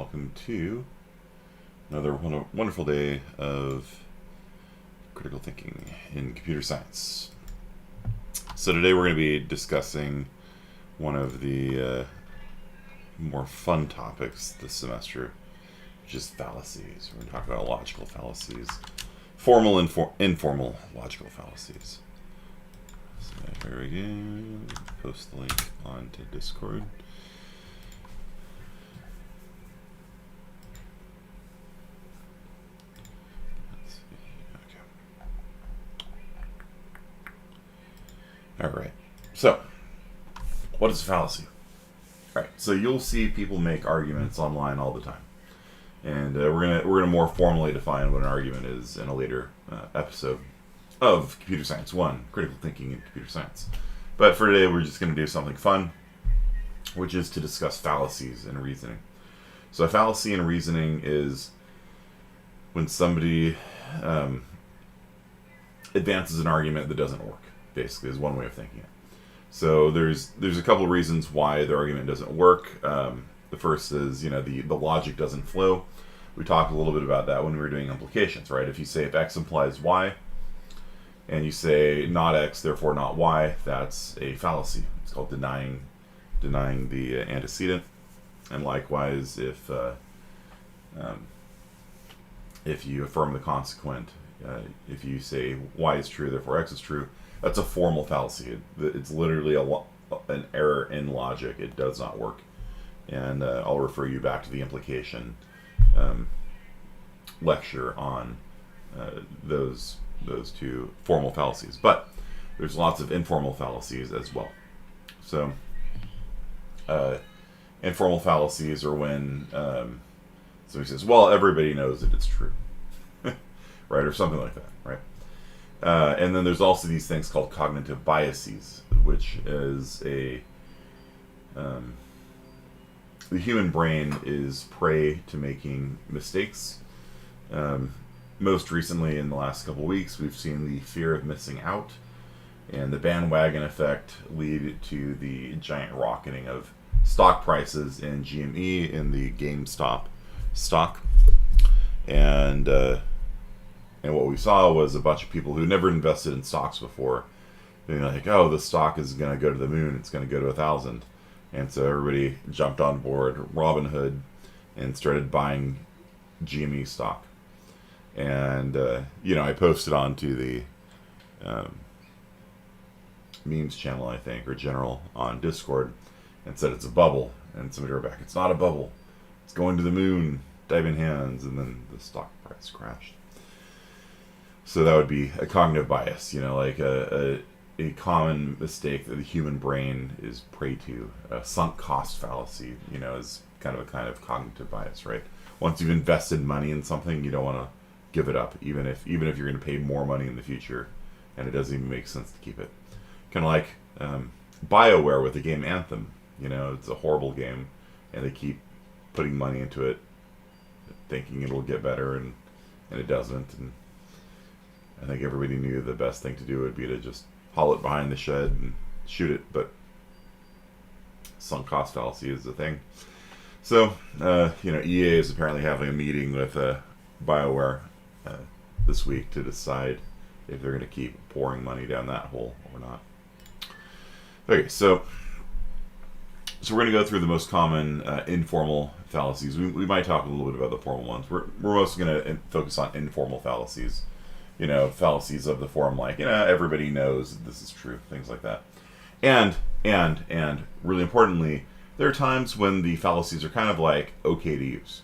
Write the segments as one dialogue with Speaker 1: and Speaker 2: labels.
Speaker 1: welcome to another wonderful day of critical thinking in computer science. So today we're going to be discussing one of the more fun topics this semester, which is fallacies. We're going to talk about logical fallacies, formal and informal logical fallacies. So here we go. Post the link onto Discord. Alright, so what is a fallacy? Alright, so you'll see people make arguments online all the time. And we're gonna more formally define what an argument is in a later episode of Computer Science 1, Critical Thinking in Computer Science. But for today, we're just going to do something fun, which is to discuss fallacies in reasoning. So a fallacy in reasoning is when somebody advances an argument that doesn't work. Basically, is one way of thinking it. So there's a couple of reasons why the argument doesn't work. The first is, the logic doesn't flow. We talked a little bit about that when we were doing implications, right? If you say if X implies Y, and you say not X, therefore not Y, that's a fallacy. It's called denying the antecedent. And likewise, if you affirm the consequent, if you say Y is true, therefore X is true, that's a formal fallacy. It's literally an error in logic. It does not work. And I'll refer you back to the implication lecture on those two formal fallacies. But there's lots of informal fallacies as well. So informal fallacies are when somebody says, well, everybody knows that it's true. Right? Or something like that, right? And then there's also these things called cognitive biases, which is the human brain is prey to making mistakes. Most recently, in the last couple of weeks, we've seen the fear of missing out and the bandwagon effect lead to the giant rocketing of stock prices in GME, in the GameStop stock. And what we saw was a bunch of people who never invested in stocks before being like, oh, the stock is going to go to the moon. It's going to go to 1,000. And so everybody jumped on board Robinhood and started buying GME stock. And, I posted onto the memes channel, I think, or general on Discord, and said it's a bubble. And somebody wrote back, it's not a bubble. It's going to the moon. Diving hands. And then the stock price crashed. So that would be a cognitive bias, like a common mistake that the human brain is prey to. A sunk cost fallacy, is kind of cognitive bias, right? Once you've invested money in something, you don't want to give it up, even if you're going to pay more money in the future, and it doesn't even make sense to keep it. Kind of like BioWare with the game Anthem. It's a horrible game, and they keep putting money into it, thinking it'll get better, and it doesn't. And I think everybody knew the best thing to do would be to just haul it behind the shed and shoot it, but sunk cost fallacy is the thing. So, EA is apparently having a meeting with BioWare this week to decide if they're going to keep pouring money down that hole or not. Okay, so we're going to go through the most common informal fallacies. We might talk a little bit about the formal ones. We're mostly going to focus on informal fallacies. Fallacies of the form like, everybody knows that this is true, things like that. And really importantly, there are times when the fallacies are kind of like okay to use,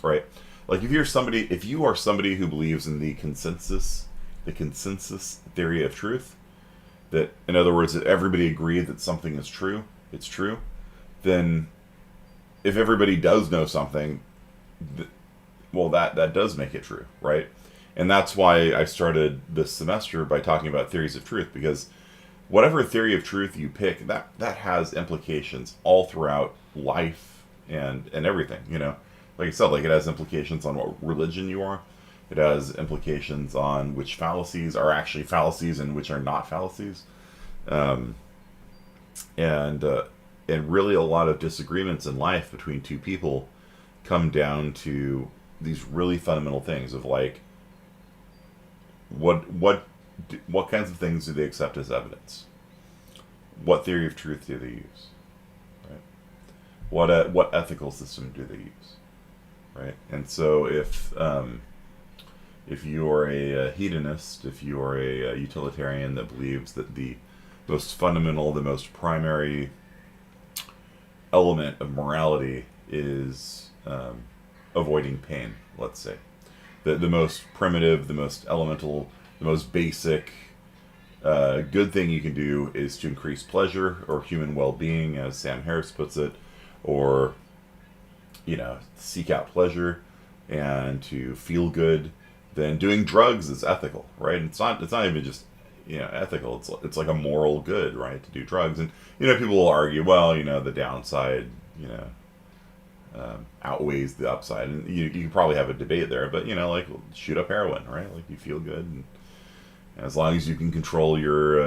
Speaker 1: right? Like if you are somebody who believes in the consensus theory of truth, that in other words, that everybody agreed that something is true, it's true, then if everybody does know something, that does make it true, right? And that's why I started this semester by talking about theories of truth, because whatever theory of truth you pick, that has implications all throughout life and everything, Like I said, it has implications on what religion you are. It has implications on which fallacies are actually fallacies and which are not fallacies. And really a lot of disagreements in life between two people come down to these really fundamental things of like what kinds of things do they accept as evidence? What theory of truth do they use? Right? What ethical system do they use? Right? And so if you're a hedonist, if you're a utilitarian that believes that the most fundamental, the most primary element of morality is avoiding pain, let's say. The most primitive, the most elemental, the most basic good thing you can do is to increase pleasure or human well-being, as Sam Harris puts it, or, seek out pleasure and to feel good, then doing drugs is ethical, right? It's not even just ethical. It's like a moral good, right, to do drugs. And people will argue, well, the downside outweighs the upside, and you can probably have a debate there. But like shoot up heroin, right? Like you feel good, and as long as you can control your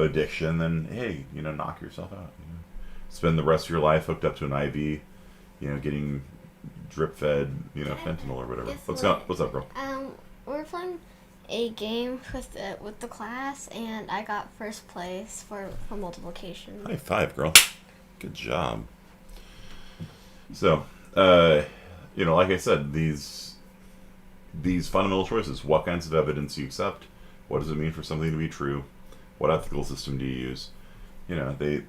Speaker 1: addiction, then hey, knock yourself out. Spend the rest of your life hooked up to an IV, getting drip fed, fentanyl or whatever. What's up, bro?
Speaker 2: We're playing a game with the class, and I got first place for multiplication.
Speaker 1: High five, girl. Good job. So, like I said, these fundamental choices. What kinds of evidence you accept? What does it mean for something to be true? What ethical system do you use? They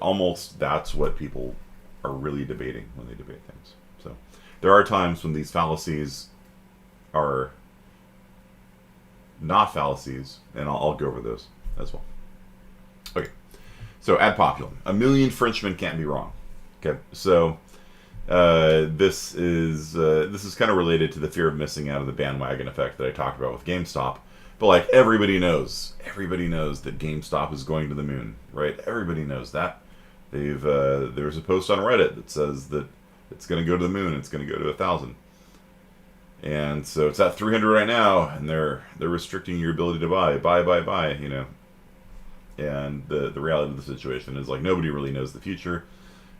Speaker 1: almost that's what people are really debating when they debate things. So there are times when these fallacies are not fallacies, and I'll go over those as well. Okay, so ad populum. A million Frenchmen can't be wrong. Okay, so this is kind of related to the fear of missing out of the bandwagon effect that I talked about with GameStop. But everybody knows that GameStop is going to the moon, right? Everybody knows that. There's a post on Reddit that says that it's going to go to the moon. It's going to go to 1,000. And so it's at 300 right now, and they're restricting your ability to buy. And the reality of the situation is nobody really knows the future.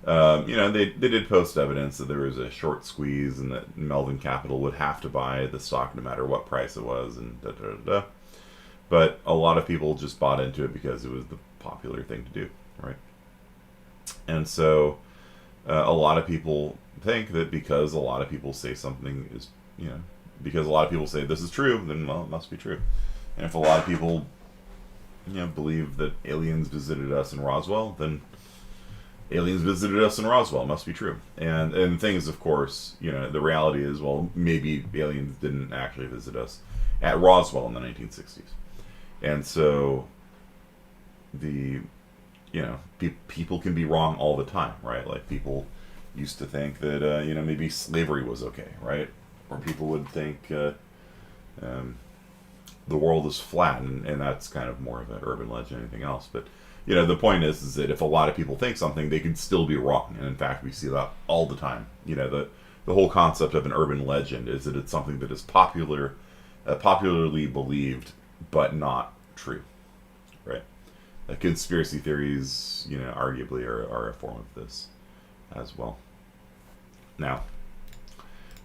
Speaker 1: They did post evidence that there was a short squeeze and that Melvin Capital would have to buy the stock no matter what price it was, and da. But a lot of people just bought into it because it was the popular thing to do, right? And so a lot of people think that because a lot of people say something is, because a lot of people say this is true, then, well, it must be true. And if a lot of people, believe that aliens visited us in Roswell, then aliens visited us in Roswell. It must be true. And things, of course, the reality is, well, maybe aliens didn't actually visit us at Roswell in the 1960s. And so people can be wrong all the time, right? Like people used to think that, maybe slavery was okay, right? Or people would think the world is flat, and that's kind of more of an urban legend than anything else. But the point is that if a lot of people think something, they can still be wrong. And in fact, we see that all the time. The whole concept of an urban legend is that it's something that is popularly believed, but not true, right? Conspiracy theories, arguably are a form of this as well. Now,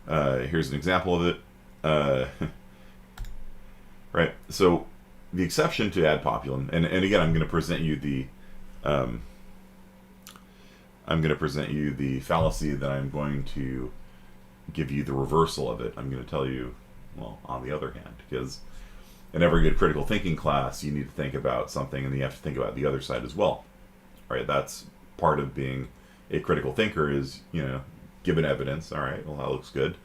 Speaker 1: here's an example of it. Right, so the exception to ad populum, and again, I'm going to present you the fallacy that I'm going to give you the reversal of it. I'm going to tell you, well, on the other hand, because in every good critical thinking class, you need to think about something, and you have to think about the other side as well. Right, that's part of being a critical thinker is, given evidence. All right, well, that looks good.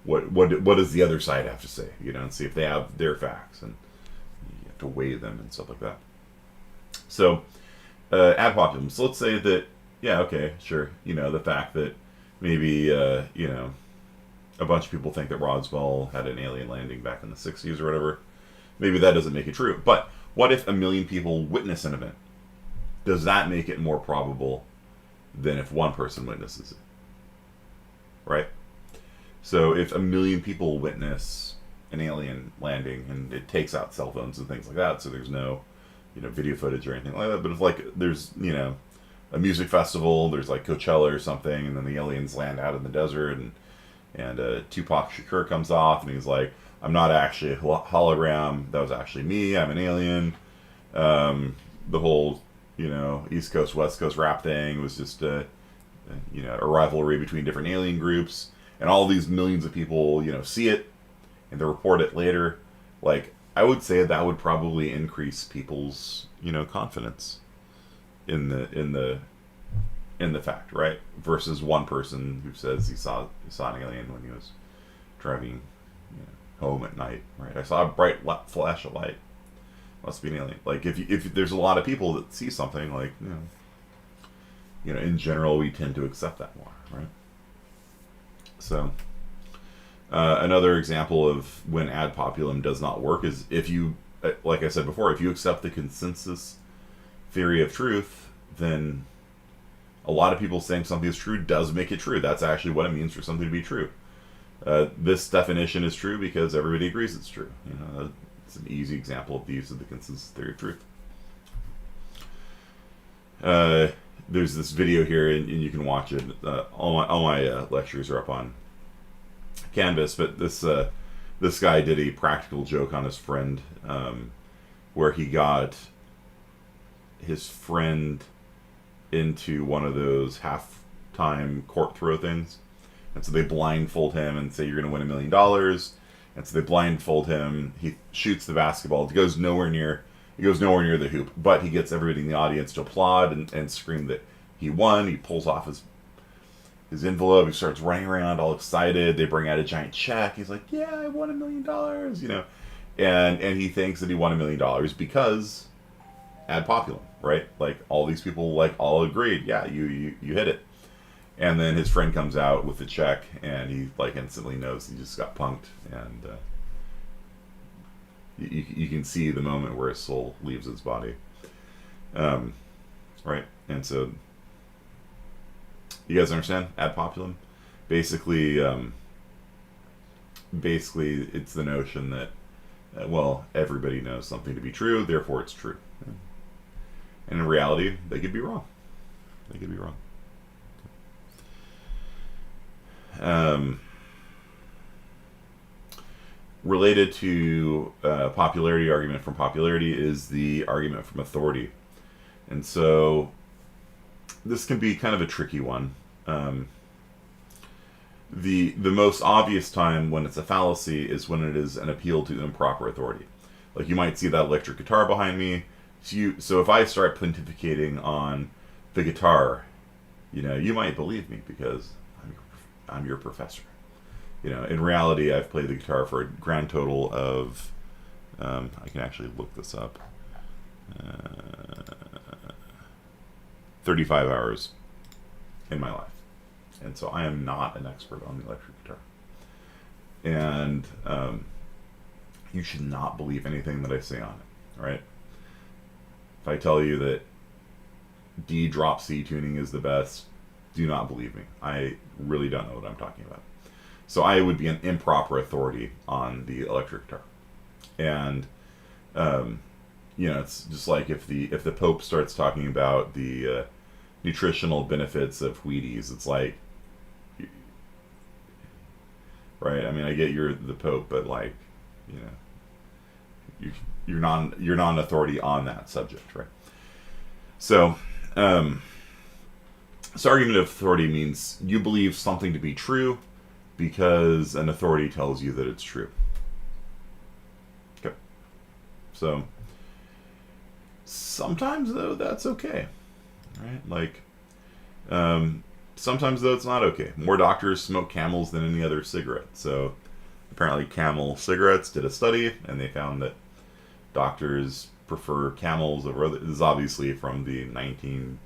Speaker 1: What does the other side have to say? And see if they have their facts, and you have to weigh them and stuff like that. So, ad populum. So let's say that, yeah, okay, sure. The fact that maybe a bunch of people think that Roswell had an alien landing back in the 60s or whatever. Maybe that doesn't make it true. But what if 1 million people witness an event? Does that make it more probable than if one person witnesses it? Right? So if 1 million people witness an alien landing, and it takes out cell phones and things like that, so there's no, video footage or anything like that. But if there's a music festival. There's like Coachella or something, and then the aliens land out in the desert, and Tupac Shakur comes off, and he's like, "I'm not actually a hologram. That was actually me. I'm an alien." The whole, East Coast West Coast rap thing was just a rivalry between different alien groups, and all these millions of people, see it and they report it later. Like, I would say that would probably increase people's, confidence in the fact, right? Versus one person who says he saw an alien when he was driving, home at night, right? I saw a bright flash of light. Must be an alien. Like, if there's a lot of people that see something, like, in general, we tend to accept that more, right? So, another example of when ad populum does not work is if you, like I said before, if you accept the consensus theory of truth, then a lot of people saying something is true does make it true. That's actually what it means for something to be true. This definition is true because everybody agrees it's true. It's an easy example of the use of the consensus theory of truth. There's this video here, and you can watch it. All my lectures are up on Canvas, but this guy did a practical joke on his friend, where he got his friend into one of those halftime court throw things, and so they blindfold him and say, "You're going to win $1 million." And so they blindfold him. He shoots the basketball. It goes nowhere near the hoop, but he gets everybody in the audience to applaud and scream that he won. He pulls off his envelope. He starts running around all excited. They bring out a giant check. He's like, "Yeah, I won $1 million," and he thinks that he won $1 million because ad populum, right? Like, all these people all agreed, yeah, you hit it. And then his friend comes out with the check, and he instantly knows he just got punked, and you can see the moment where his soul leaves his body, right? And so, you guys understand ad populum? Basically, it's the notion that everybody knows something to be true, therefore it's true. And in reality, they could be wrong. Related to popularity argument from popularity is the argument from authority. And so this can be kind of a tricky one. The most obvious time when it's a fallacy is when it is an appeal to improper authority. Like, you might see that electric guitar behind me. So if I start pontificating on the guitar, you might believe me because I'm your professor. In reality, I've played the guitar for a grand total of, I can actually look this up, 35 hours in my life. And so I am not an expert on the electric guitar. And you should not believe anything that I say on it, right? If I tell you that D drop C tuning is the best, do not believe me. I really don't know what I'm talking about. So I would be an improper authority on the electric guitar. And it's just like if the Pope starts talking about the nutritional benefits of Wheaties, it's like, right? I mean, I get you're the Pope, but you're not an authority on that subject, right? So, this argument of authority means you believe something to be true because an authority tells you that it's true. Okay. So, sometimes, though, that's okay, right? Sometimes, though, it's not okay. More doctors smoke Camels than any other cigarette. So, apparently Camel cigarettes did a study, and they found that doctors prefer Camels over other. This is obviously from the 1950s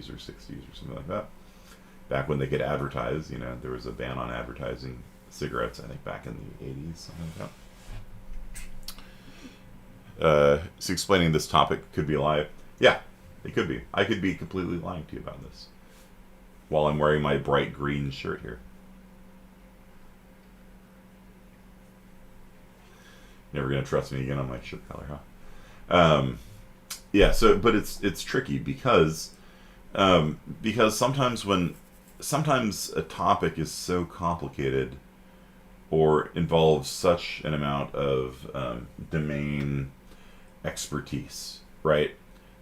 Speaker 1: or 60s or something like that. Back when they could advertise, there was a ban on advertising cigarettes, I think back in the 80s, something like that. So explaining this topic could be a lie. Yeah, it could be. I could be completely lying to you about this while I'm wearing my bright green shirt here. Never gonna trust me again on my shirt color, huh? Yeah. So, but it's tricky because Because sometimes a topic is so complicated or involves such an amount of domain expertise, right?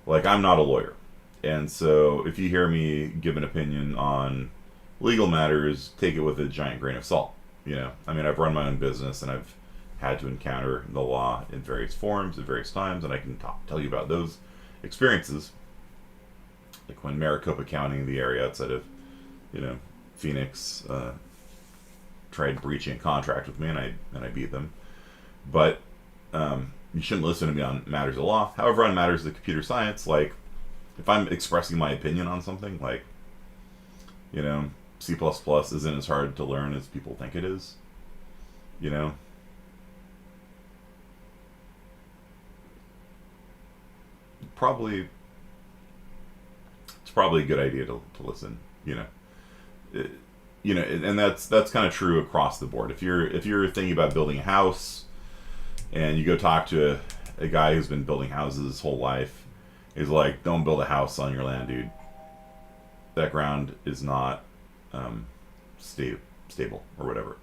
Speaker 1: Like, I'm not a lawyer. And so if you hear me give an opinion on legal matters, take it with a giant grain of salt. I mean, I've run my own business and I've had to encounter the law in various forms at various times, and I can tell you about those experiences. Like when Maricopa County, the area outside of, Phoenix, tried breaching a contract with me, and I beat them. But you shouldn't listen to me on matters of law. However, on matters of computer science, like if I'm expressing my opinion on something, like C++ isn't as hard to learn as people think it is. Probably it's probably a good idea to listen. It, and that's kind of true across the board. If you're thinking about building a house, and you go talk to a guy who's been building houses his whole life, he's like, "Don't build a house on your land, dude. That ground is not stable or whatever."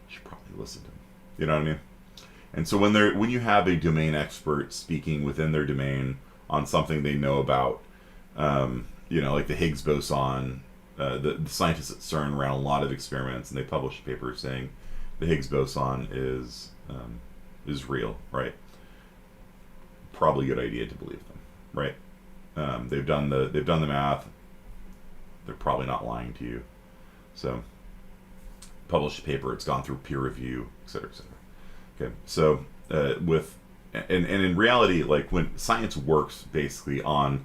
Speaker 1: You should probably listen to him. You know what I mean? And so when you have a domain expert speaking within their domain on something they know about, like the Higgs boson, the scientists at CERN ran a lot of experiments, and they published a paper saying the Higgs boson is real, right? Probably a good idea to believe them, right? They've done the math. They're probably not lying to you. So, published a paper. It's gone through peer review, et cetera, et cetera. Okay, so and in reality, like when science works basically on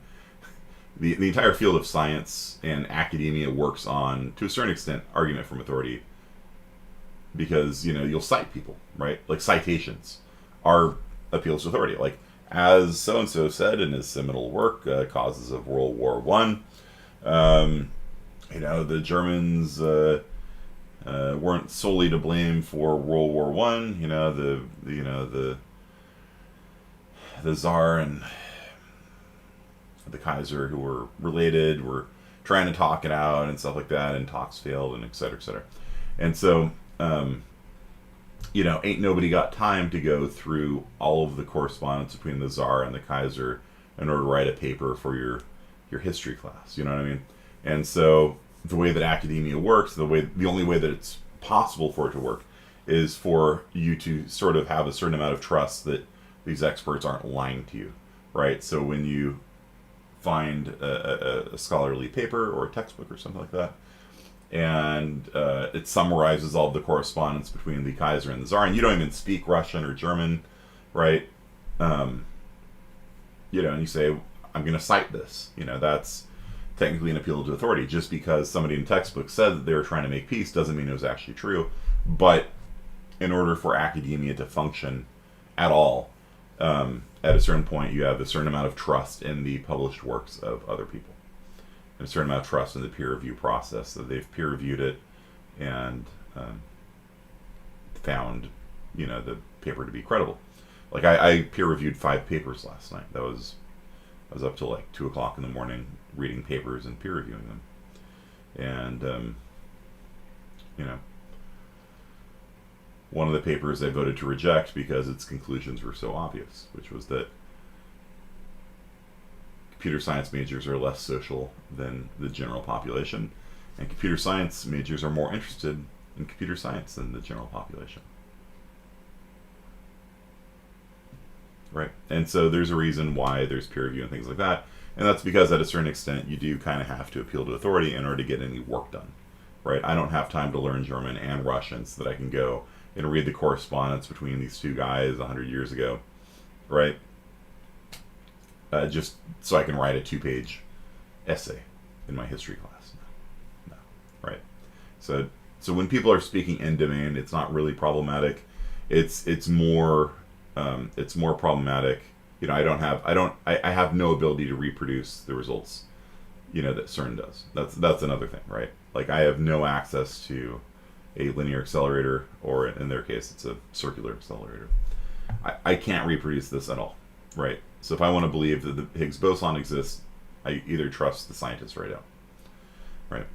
Speaker 1: the entire field of science, and academia works on, to a certain extent, argument from authority, because you'll cite people, right? Like citations are appeals to authority. Like, as so and so said in his seminal work, Causes of World War One, the Germans weren't solely to blame for World War One. The Tsar and the Kaiser, who were related, were trying to talk it out and stuff like that, and talks failed, and et cetera, et cetera. And so, ain't nobody got time to go through all of the correspondence between the Tsar and the Kaiser in order to write a paper for your history class. You know what I mean? And so the way that academia works, the only way that it's possible for it to work, is for you to sort of have a certain amount of trust that these experts aren't lying to you, right? So when you find a scholarly paper or a textbook or something like that, and it summarizes all the correspondence between the Kaiser and the Tsar, and you don't even speak Russian or German, right? And you say, "I'm going to cite this." That's technically an appeal to authority. Just because somebody in textbook said that they were trying to make peace doesn't mean it was actually true. But in order for academia to function at all, at a certain point, you have a certain amount of trust in the published works of other people, and a certain amount of trust in the peer review process, that they've peer reviewed it and found, the paper to be credible. Like I peer reviewed 5 papers last night. I was up till like 2:00 in the morning reading papers and peer reviewing them, and one of the papers I voted to reject because its conclusions were so obvious, which was that computer science majors are less social than the general population, and computer science majors are more interested in computer science than the general population. Right? And so there's a reason why there's peer review and things like that, and that's because at a certain extent you do kind of have to appeal to authority in order to get any work done. Right? I don't have time to learn German and Russian so that I can go and read the correspondence between these two guys 100 years ago, right? Just so I can write a 2-page essay in my history class. No, right? So when people are speaking in domain, it's not really problematic. It's more problematic. I have no ability to reproduce the results, that CERN does. That's another thing, right? Like, I have no access to a linear accelerator, or in their case, it's a circular accelerator. I can't reproduce this at all, right? So if I want to believe that the Higgs boson exists, I either trust the scientist or I don't. Right.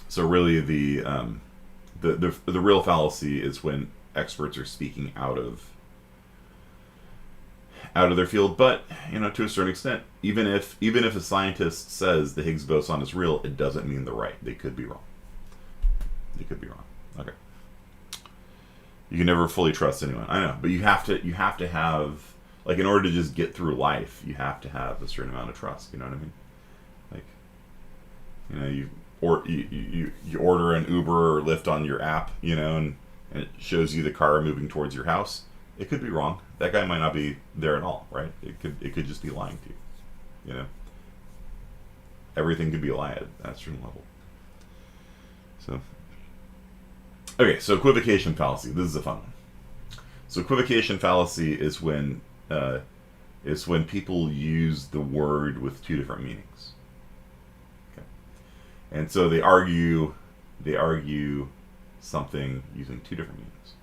Speaker 1: So really, the real fallacy is when experts are speaking out of their field. But to a certain extent, even if a scientist says the Higgs boson is real, it doesn't mean they're right. They could be wrong. Okay. You can never fully trust anyone. I know, but you have to have, like, in order to just get through life, you have to have a certain amount of trust. You know what I mean? Like, you order an Uber or Lyft on your app, and it shows you the car moving towards your house. It could be wrong. That guy might not be there at all, right? It could just be lying to you. Everything could be a lie at a certain level. So, okay, so equivocation fallacy. This is a fun one. So equivocation fallacy is when people use the word with two different meanings. Okay, and so they argue something using two different meanings.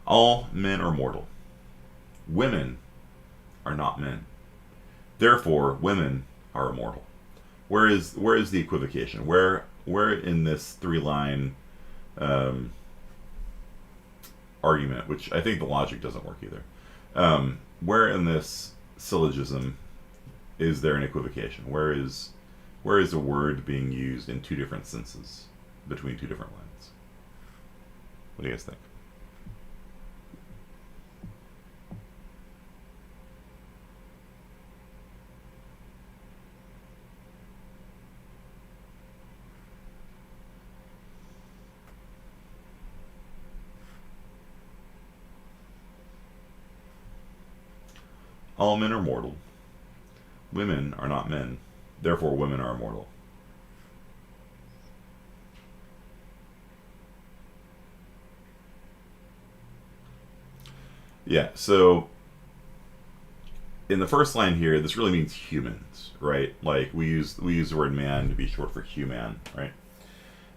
Speaker 1: All men are mortal. Women are not men. Therefore, women are immortal. Where is the equivocation? Where in this 3-line argument, which I think the logic doesn't work either. Where in this syllogism is there an equivocation? Where is a word being used in two different senses between two different lines? What do you guys think? All men are mortal. Women are not men. Therefore, women are immortal. Yeah, so in the first line here, this really means humans, right? Like, we use the word man to be short for human, right?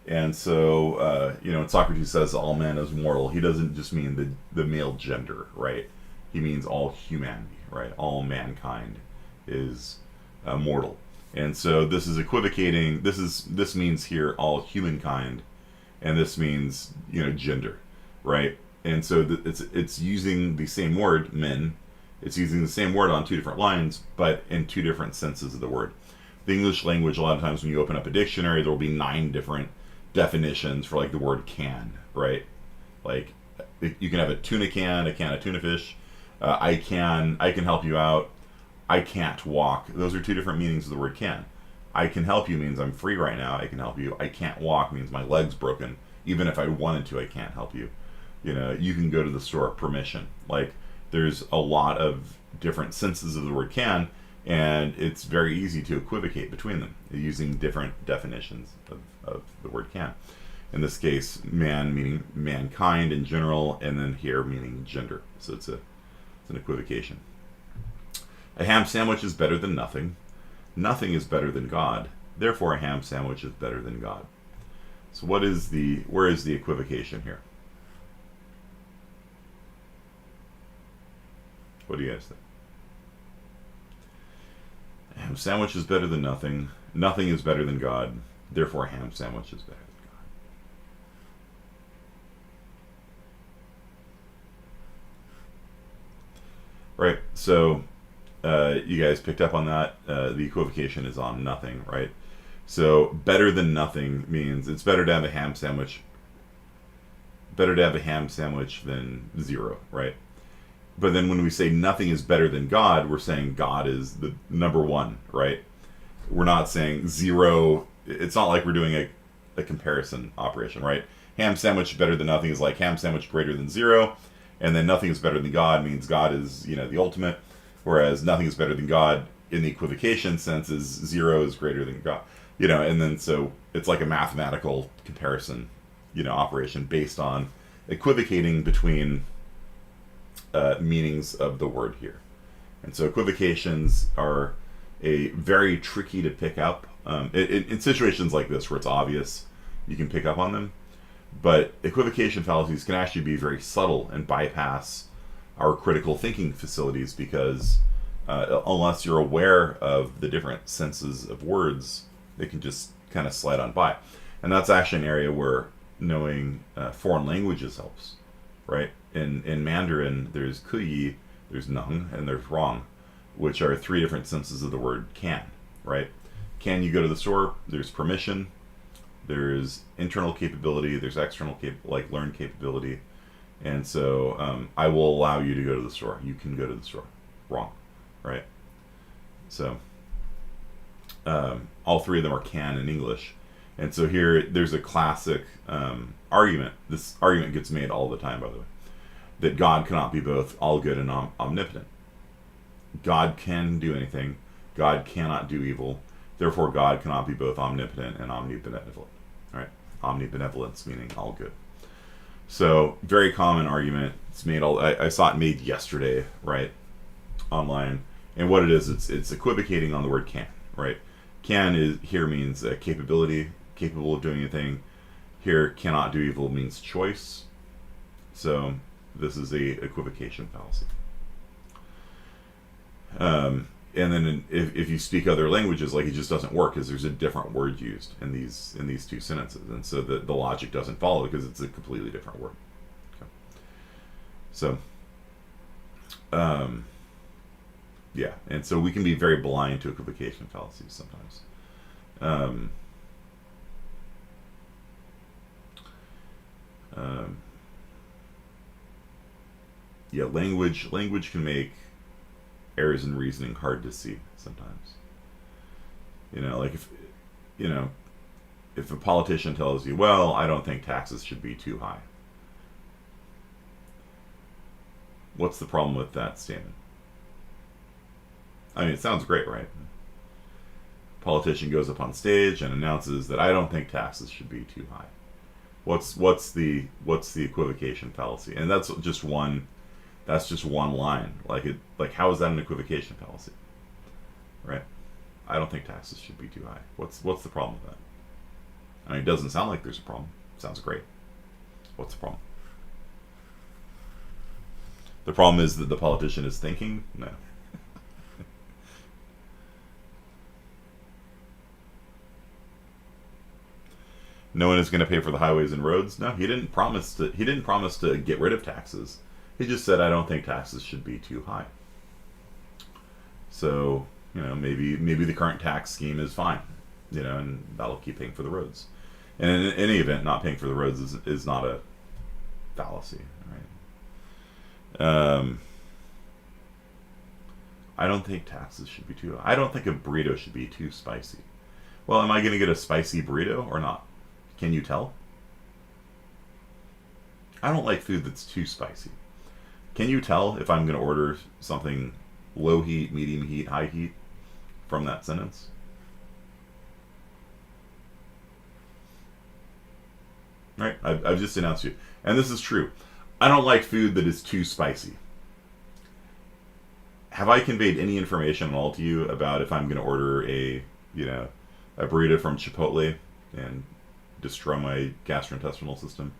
Speaker 1: And so, when Socrates says all men is mortal, he doesn't just mean the male gender, right? He means all humanity, right? All mankind is mortal. And so this is equivocating. This means here all humankind, and this means gender, right? And so it's using the same word, men. It's using the same word on two different lines, but in two different senses of the word. The English language, a lot of times when you open up a dictionary, there will be 9 different definitions for, like, the word can, right? Like, you can have a tuna can, a can of tuna fish. I can help you out. I can't walk. Those are two different meanings of the word can. I can help you means I'm free right now. I can help you. I can't walk means my leg's broken. Even if I wanted to, I can't help you. You can go to the store. Permission. Like, there's a lot of different senses of the word can, and it's very easy to equivocate between them using different definitions of the word can. In this case, man meaning mankind in general, and then here meaning gender. So it's an equivocation. A ham sandwich is better than nothing. Nothing is better than God. Therefore, a ham sandwich is better than God. So where is the equivocation here? What do you guys think? A ham sandwich is better than nothing. Nothing is better than God. Therefore, a ham sandwich is better than God. Right. So you guys picked up on that. The equivocation is on nothing, right? So better than nothing means it's better to have a ham sandwich. Better to have a ham sandwich than zero, right? But then when we say nothing is better than God, we're saying God is the number one, right? We're not saying zero. It's not like we're doing a comparison operation, right? Ham sandwich better than nothing is like ham sandwich greater than zero. And then nothing is better than God means God is, the ultimate. Whereas nothing is better than God in the equivocation sense is zero is greater than God. And then so it's like a mathematical comparison, operation based on equivocating between meanings of the word here. And so equivocations are very tricky to pick up. In situations like this where it's obvious, you can pick up on them. But equivocation fallacies can actually be very subtle and bypass our critical thinking facilities because unless you're aware of the different senses of words, they can just kind of slide on by. And that's actually an area where knowing foreign languages helps, right? In Mandarin, there's kuyi, there's nung, and there's rong, which are three different senses of the word can, right? Can you go to the store? There's permission, there's internal capability, there's external like learned capability. And so I will allow you to go to the store. You can go to the store. Wrong, right? So all three of them are can in English. And so here, there's a classic argument. This argument gets made all the time, by the way, that God cannot be both all good and omnipotent. God can do anything. God cannot do evil. Therefore, God cannot be both omnipotent and omnibenevolent. Right? Omnibenevolence meaning all good. So, very common argument. It's made I saw it made yesterday, right, online. And what it is, it's equivocating on the word can, right? Can here means capability, capable of doing anything. Here, cannot do evil means choice. So, this is a equivocation fallacy. And then if you speak other languages, like, it just doesn't work because there's a different word used in these two sentences, and so the logic doesn't follow because it's a completely different word. Okay. So, yeah, and so we can be very blind to equivocation fallacies sometimes. Yeah, language can make errors in reasoning hard to see sometimes. Like if a politician tells you, well, I don't think taxes should be too high. What's the problem with that statement? I mean, it sounds great, right? Politician goes up on stage and announces that I don't think taxes should be too high. What's the equivocation fallacy? And that's just one line. Like how is that an equivocation fallacy? Right? I don't think taxes should be too high. What's the problem with that? I mean, it doesn't sound like there's a problem. It sounds great. What's the problem? The problem is that the politician is thinking? No. No one is going to pay for the highways and roads. No, he didn't promise to get rid of taxes. He just said, I don't think taxes should be too high. So, maybe the current tax scheme is fine, and that'll keep paying for the roads. And in any event, not paying for the roads is not a fallacy, right? I don't think taxes should be too high. I don't think a burrito should be too spicy. Well, am I going to get a spicy burrito or not? Can you tell? I don't like food that's too spicy. Can you tell if I'm going to order something low heat, medium heat, high heat from that sentence? Right? I've just announced you. And this is true. I don't like food that is too spicy. Have I conveyed any information at all to you about if I'm going to order a burrito from Chipotle and destroy my gastrointestinal system?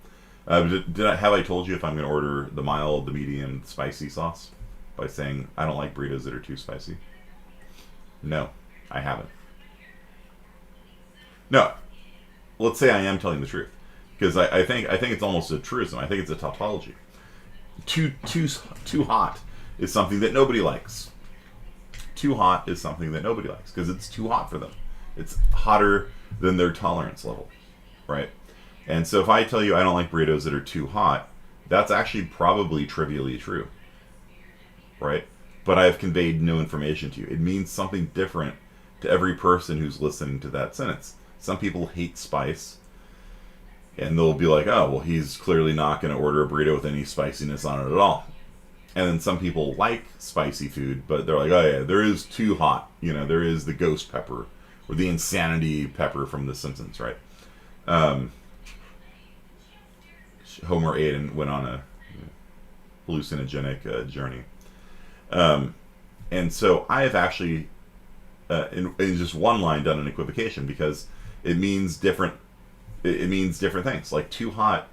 Speaker 1: Have I told you if I'm going to order the mild, the medium, spicy sauce by saying I don't like burritos that are too spicy? No, I haven't. No, let's say I am telling the truth, because I think it's almost a truism. I think it's a tautology. Too hot is something that nobody likes. Too hot is something that nobody likes because it's too hot for them. It's hotter than their tolerance level. Right? And so if I tell you I don't like burritos that are too hot, that's actually probably trivially true. Right? But I have conveyed no information to you. It means something different to every person who's listening to that sentence. Some people hate spice, and they'll be like, oh, well, he's clearly not going to order a burrito with any spiciness on it at all. And then some people like spicy food, but they're like, oh yeah, there is too hot. There is the ghost pepper or the insanity pepper from The Simpsons, right? Homer ate and went on a hallucinogenic journey. And so I have actually, in just one line, done an equivocation because it means different. It means different things. Like too hot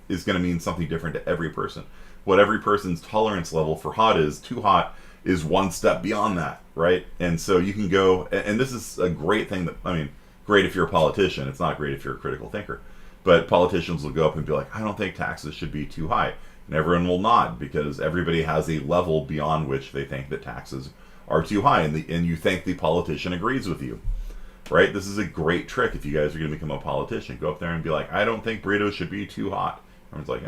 Speaker 1: is going to mean something different to every person. What every person's tolerance level for hot is, too hot is one step beyond that, right? And so you can go, and this is a great thing that, I mean, great if you're a politician. It's not great if you're a critical thinker. But politicians will go up and be like, I don't think taxes should be too high. And everyone will nod because everybody has a level beyond which they think that taxes are too high. And you think the politician agrees with you, right? This is a great trick if you guys are going to become a politician. Go up there and be like, I don't think burritos should be too hot. Everyone's like,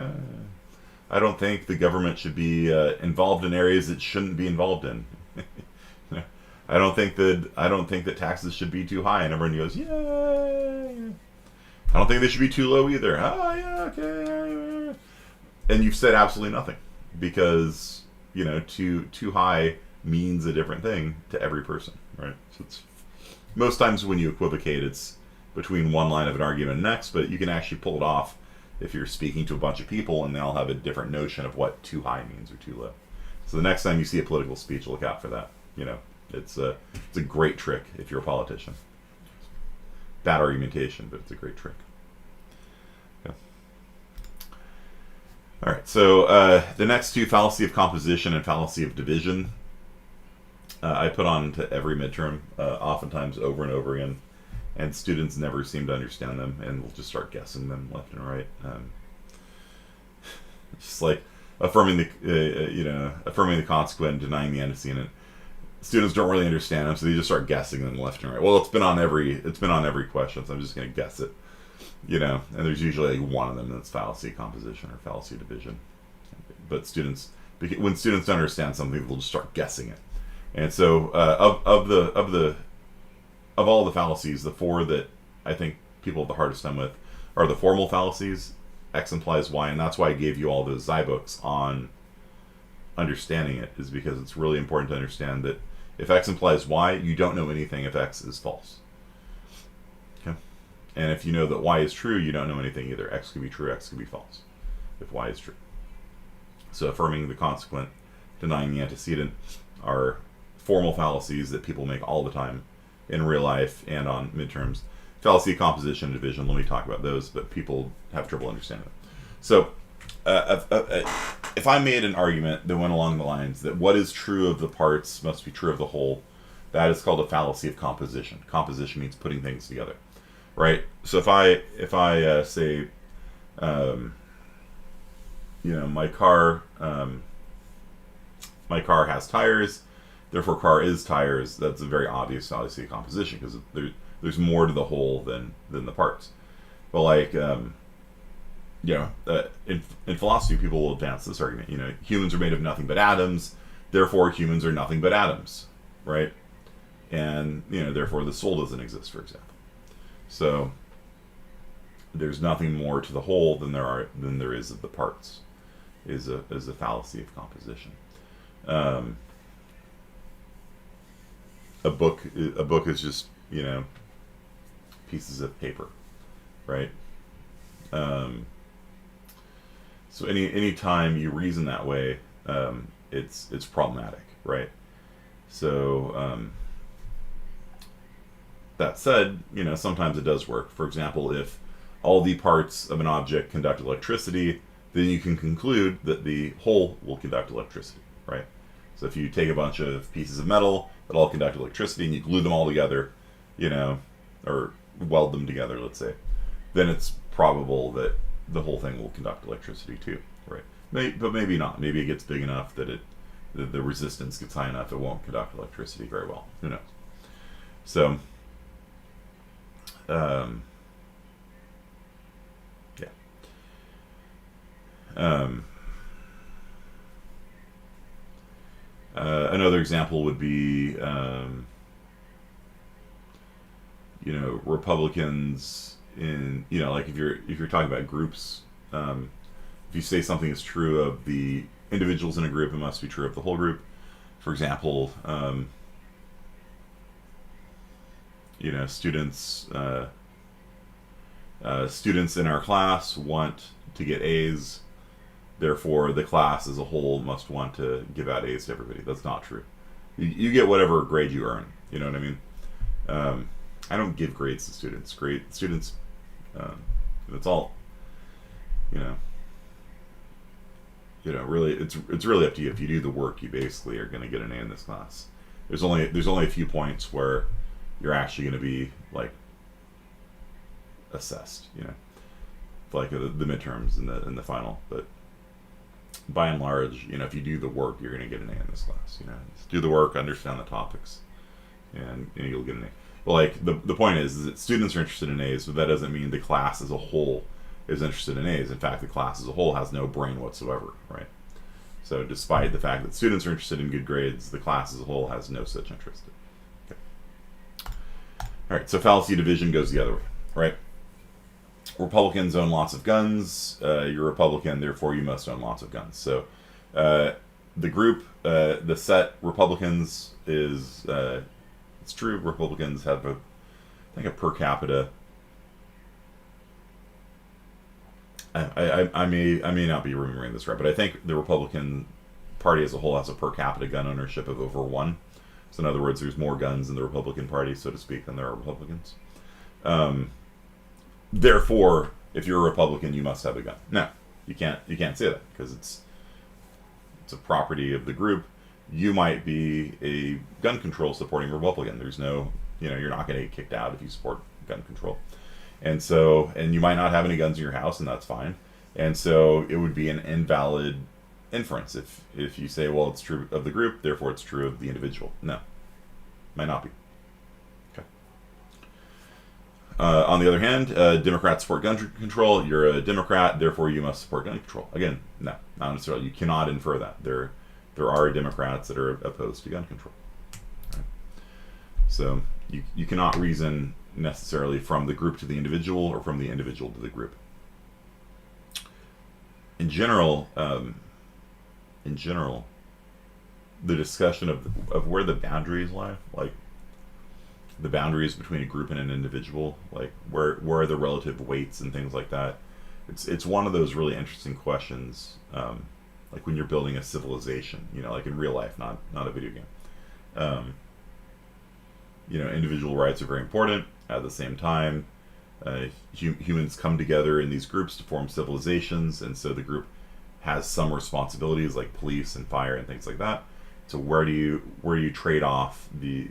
Speaker 1: I don't think the government should be involved in areas it shouldn't be involved in. I don't think that taxes should be too high. And everyone goes, yay. I don't think they should be too low either. Oh, yeah, okay. And you've said absolutely nothing because, too high means a different thing to every person, right? So it's most times when you equivocate, it's between one line of an argument and next, but you can actually pull it off if you're speaking to a bunch of people and they all have a different notion of what too high means or too low. So the next time you see a political speech, look out for that. It's a great trick if you're a politician. Bad argumentation, but it's a great trick. Yeah. All right, so the next two, Fallacy of Composition and Fallacy of Division, I put on to every midterm, oftentimes over and over again, and students never seem to understand them, and will just start guessing them left and right. It's just like affirming the consequent, denying the antecedent. Students don't really understand them, so they just start guessing them left and right. Well, it's been on every question, so I'm just going to guess it, And there's usually like one of them that's fallacy of composition or fallacy of division. But when students don't understand something, they'll just start guessing it. And so, of all the fallacies, the four that I think people have the hardest time with are the formal fallacies. X implies Y, and that's why I gave you all those Xi books on understanding it, is because it's really important to understand that if X implies Y, you don't know anything if X is false. Okay? And if you know that Y is true, you don't know anything either. X could be true, X could be false, if Y is true. So affirming the consequent, denying the antecedent are formal fallacies that people make all the time in real life and on midterms. Fallacy of composition and division, let me talk about those, but people have trouble understanding them. So if I made an argument that went along the lines that what is true of the parts must be true of the whole, that is called a fallacy of composition. Composition means putting things together, right? So if I say, my car has tires, therefore car is tires. That's a very obvious fallacy of composition because there's more to the whole than the parts. But in philosophy, people will advance this argument. Humans are made of nothing but atoms, therefore humans are nothing but atoms, right? And therefore the soul doesn't exist, for example. So there's nothing more to the whole than there is of the parts. Is a fallacy of composition. A book is just pieces of paper, right? So any time you reason that way, it's problematic, right? So that said, sometimes it does work. For example, if all the parts of an object conduct electricity, then you can conclude that the whole will conduct electricity, right? So if you take a bunch of pieces of metal that all conduct electricity and you glue them all together, or weld them together, let's say, then it's probable that the whole thing will conduct electricity too, right? But maybe not. Maybe it gets big enough that the resistance gets high enough it won't conduct electricity very well. Who knows? So, another example would be, Republicans in, like if you're talking about groups, if you say something is true of the individuals in a group, it must be true of the whole group. For example, students in our class want to get A's. Therefore, the class as a whole must want to give out A's to everybody. That's not true. You get whatever grade you earn. You know what I mean? I don't give grades to students. Students, that's all. really, it's really up to you. If you do the work, you basically are going to get an A in this class. There's only a few points where you're actually going to be like assessed, like the midterms and the final. But by and large, if you do the work, you're going to get an A in this class. Just do the work, understand the topics, and you'll get an A. Well, like the point is that students are interested in A's, but that doesn't mean the class as a whole is interested in A's. In fact, the class as a whole has no brain whatsoever, right? So despite the fact that students are interested in good grades, the class as a whole has no such interest. Okay. All right, so fallacy of division goes the other way, right? Republicans own lots of guns. You're a Republican, therefore you must own lots of guns. So the group, the set Republicans is, it's true, Republicans have I think a per capita, I may not be remembering this right, but I think the Republican Party as a whole has a per capita gun ownership of over 1. So in other words, there's more guns in the Republican Party, so to speak, than there are Republicans. Therefore, if you're a Republican, you must have a gun. No, you can't say that because it's a property of the group. You might be a gun control supporting Republican. There's no, you're not going to get kicked out if you support gun control. And you might not have any guns in your house, and that's fine. And so it would be an invalid inference if you say, well, it's true of the group, therefore it's true of the individual. No, might not be. Okay. On the other hand, Democrats support gun control. You're a Democrat, therefore you must support gun control. Again, no, not necessarily. You cannot infer that. There are Democrats that are opposed to gun control. Right? So you cannot reason necessarily from the group to the individual or from the individual to the group. In general, the discussion of where the boundaries lie, like the boundaries between a group and an individual, like where are the relative weights and things like that. It's one of those really interesting questions, like when you're building a civilization, like in real life, not a video game. Individual rights are very important. At the same time, humans come together in these groups to form civilizations, and so the group has some responsibilities like police and fire and things like that. So where do you trade off the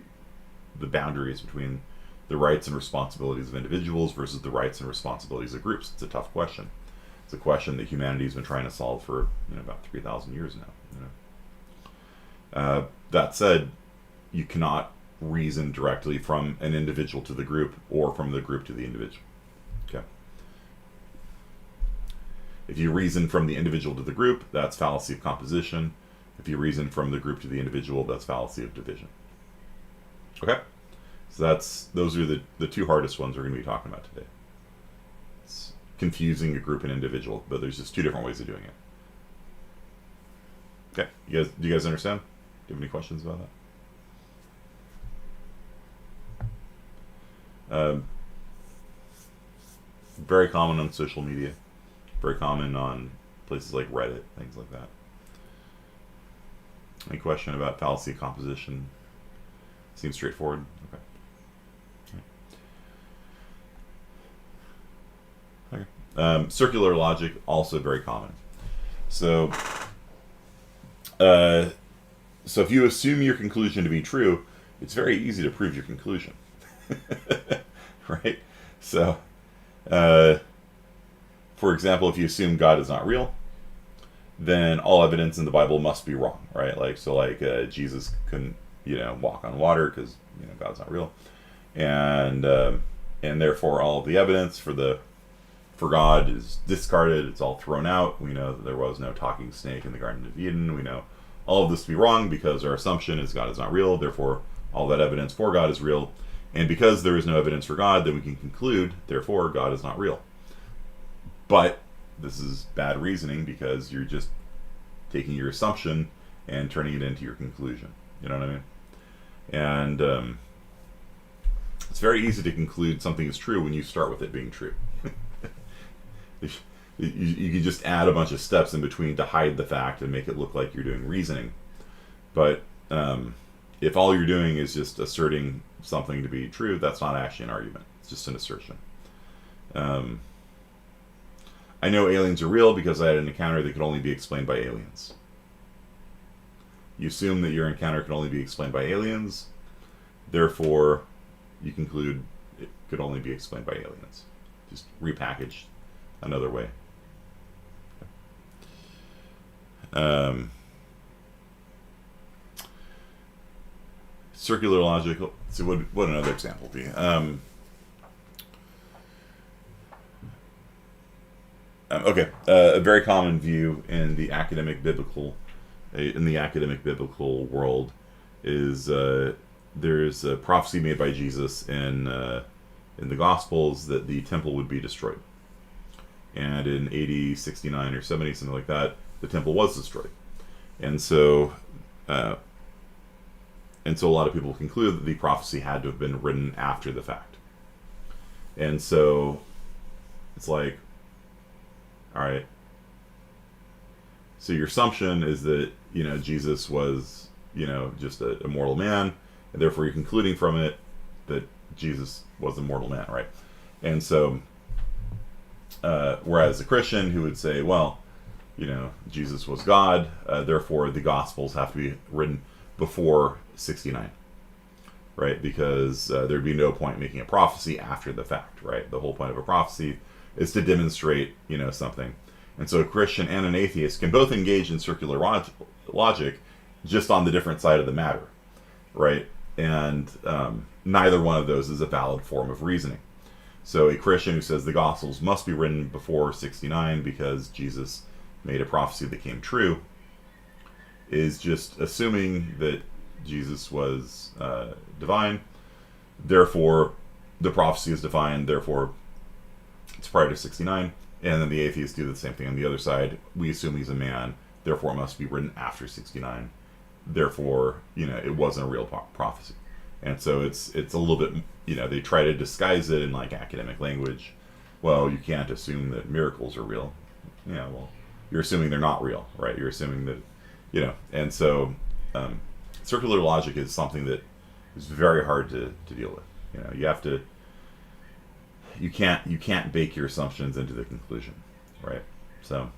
Speaker 1: boundaries between the rights and responsibilities of individuals versus the rights and responsibilities of groups? It's a tough question. It's a question that humanity's been trying to solve for about 3,000 years now. That said, you cannot reason directly from an individual to the group or from the group to the individual. Okay. If you reason from the individual to the group, that's fallacy of composition. If you reason from the group to the individual, that's fallacy of division. Okay. So those are the two hardest ones we're going to be talking about today. It's confusing a group and individual, but there's just two different ways of doing it. Okay. Do you guys understand? Do you have any questions about that? Very common on social media, very common on places like Reddit, things like that. Any question about fallacy of composition? Seems straightforward. Okay. Circular logic, also very common. So if you assume your conclusion to be true, it's very easy to prove your conclusion. Right? So, for example, if you assume God is not real, then all evidence in the Bible must be wrong, right? Jesus couldn't, walk on water because God's not real, and therefore all of the evidence for God is discarded. It's all thrown out. We know that there was no talking snake in the Garden of Eden. We know all of this to be wrong because our assumption is God is not real. Therefore, all that evidence for God is real. And because there is no evidence for God, then we can conclude, therefore, God is not real. But this is bad reasoning because you're just taking your assumption and turning it into your conclusion. You know what I mean? And it's very easy to conclude something is true when you start with it being true. You can just add a bunch of steps in between to hide the fact and make it look like you're doing reasoning. But if all you're doing is just asserting something to be true, that's not actually an argument. It's just an assertion. I know aliens are real because I had an encounter that could only be explained by aliens. You assume that your encounter can only be explained by aliens, therefore you conclude it could only be explained by aliens. Just repackaged another way. Circular logic. So what another example be? Okay, a very common view in the academic biblical world is there's a prophecy made by Jesus in the Gospels that the temple would be destroyed, and in AD 69 or 70, something like that, the temple was destroyed, and so a lot of people conclude that the prophecy had to have been written after the fact, and so it's like, all right. So your assumption is that, Jesus was, just a mortal man, and therefore you're concluding from it that Jesus was a mortal man, right? And so, whereas a Christian who would say, well, Jesus was God, therefore the Gospels have to be written before 69, right? Because there'd be no point making a prophecy after the fact, right? The whole point of a prophecy is to demonstrate, something. And so a Christian and an atheist can both engage in circular logic, just on the different side of the matter, right? And neither one of those is a valid form of reasoning. So a Christian who says the Gospels must be written before 69 because Jesus made a prophecy that came true is just assuming that Jesus was divine, therefore the prophecy is divine, therefore it's prior to 69, and then the atheists do the same thing on the other side. We assume he's a man, therefore it must be written after 69. Therefore, it wasn't a real prophecy. And so it's a little bit, they try to disguise it in like academic language. Well, you can't assume that miracles are real. Yeah, well, you're assuming they're not real, right? You're assuming that, and so circular logic is something that is very hard to deal with. You have to, you can't bake your assumptions into the conclusion, right? So,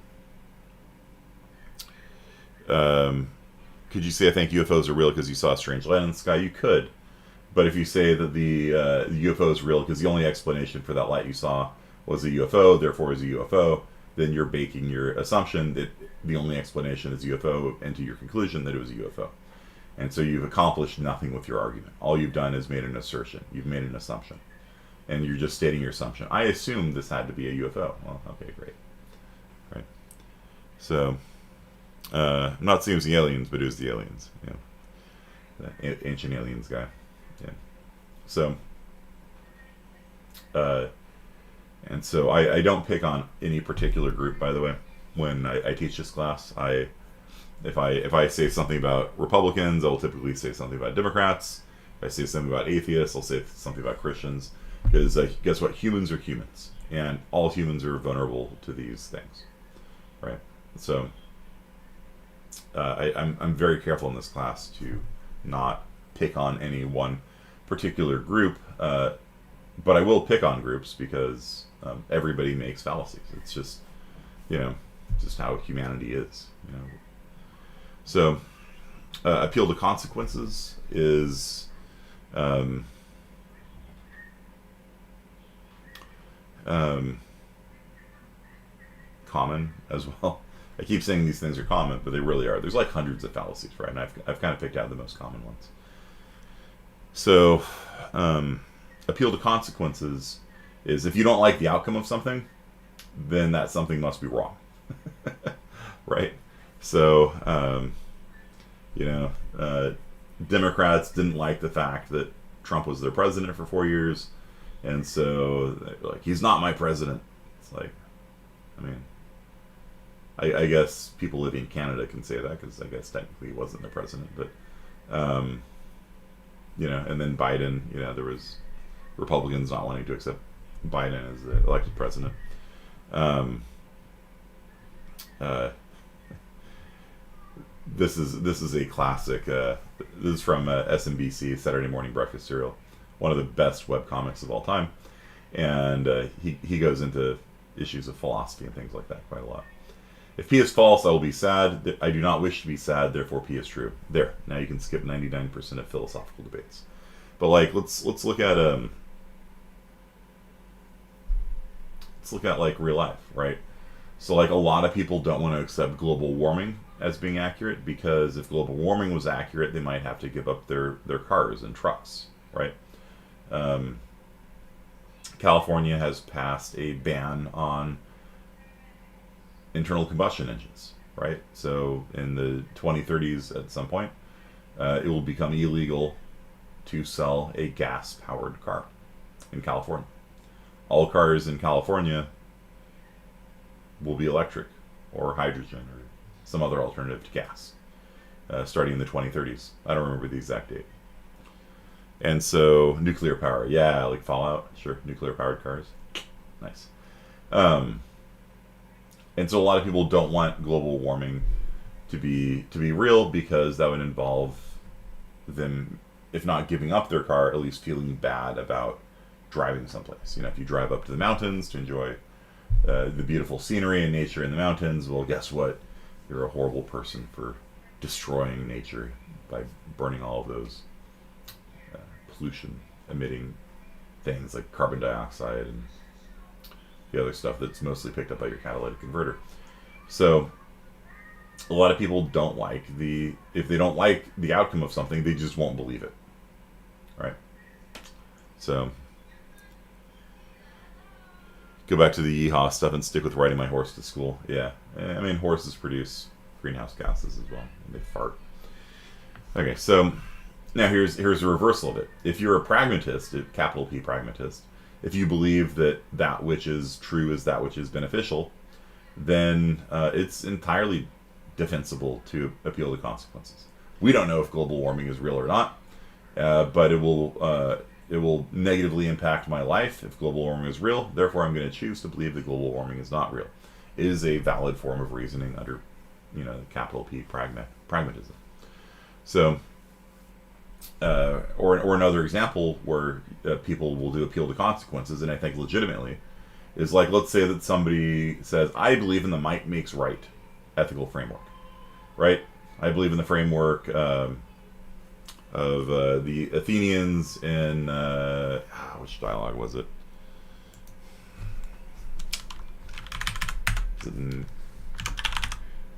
Speaker 1: could you say I think UFOs are real because you saw a strange light in the sky? You could, but if you say that the UFO is real because the only explanation for that light you saw was a UFO, therefore is a UFO, then you're baking your assumption that the only explanation is UFO into your conclusion that it was a UFO, and so you've accomplished nothing with your argument. All you've done is made an assertion. You've made an assumption. And you're just stating your assumption. I assumed this had to be a UFO. Well, okay, great. Right. So, I'm not saying it was the aliens, but it was the aliens. The ancient aliens guy. Yeah. So, and so I don't pick on any particular group, by the way, when I teach this class. If I say something about Republicans, I will typically say something about Democrats. If I say something about atheists, I'll say something about Christians. Because guess what? Humans are humans, and all humans are vulnerable to these things, right? So I'm very careful in this class to not pick on any one particular group, but I will pick on groups because everybody makes fallacies. It's just just how humanity is. So appeal to consequences is. Common as well. I keep saying these things are common, but they really are. There's like hundreds of fallacies, right? And I've kind of picked out the most common ones. So, appeal to consequences is if you don't like the outcome of something, then that something must be wrong, right? So, Democrats didn't like the fact that Trump was their president for 4 years. And so, like, he's not my president. It's like, I mean, I guess people living in Canada can say that because I guess technically he wasn't the president. But, and then Biden, there was Republicans not wanting to accept Biden as the elected president. This is a classic. This is from SMBC, Saturday Morning Breakfast Cereal. One of the best webcomics of all time, and he goes into issues of philosophy and things like that quite a lot. If P is false, I will be sad. I do not wish to be sad, therefore P is true. There. Now you can skip 99% of philosophical debates. But like, let's look at like real life, right? So like a lot of people don't want to accept global warming as being accurate, because if global warming was accurate, they might have to give up their cars and trucks, right? California has passed a ban on internal combustion engines, right? So in the 2030s, at some point, it will become illegal to sell a gas-powered car in California. All cars in California will be electric or hydrogen or some other alternative to gas, starting in the 2030s. I don't remember the exact date. And so nuclear power, yeah, like Fallout, sure, nuclear powered cars, nice. And so a lot of people don't want global warming to be real, because that would involve them, if not giving up their car, at least feeling bad about driving someplace. You know, if you drive up to the mountains to enjoy the beautiful scenery and nature in the mountains, well, guess what? You're a horrible person for destroying nature by burning all of those pollution emitting things like carbon dioxide and the other stuff that's mostly picked up by your catalytic converter. So a lot of people don't like if they don't like the outcome of something, they just won't believe it, right? So go back to the yeehaw stuff and stick with riding my horse to school. Yeah, I mean, horses produce greenhouse gases as well, and they fart. Okay, so now here's a reversal of it. If you're a pragmatist, a capital P pragmatist, if you believe that which is true is that which is beneficial, then it's entirely defensible to appeal to consequences. We don't know if global warming is real or not, but it will negatively impact my life if global warming is real. Therefore, I'm going to choose to believe that global warming is not real. It is a valid form of reasoning under, capital P pragmatism. So, or another example where people will do appeal to consequences, and I think legitimately, is like, let's say that somebody says, I believe in the might makes right ethical framework, right? I believe in the framework of the Athenians in, which dialogue was it? Is it in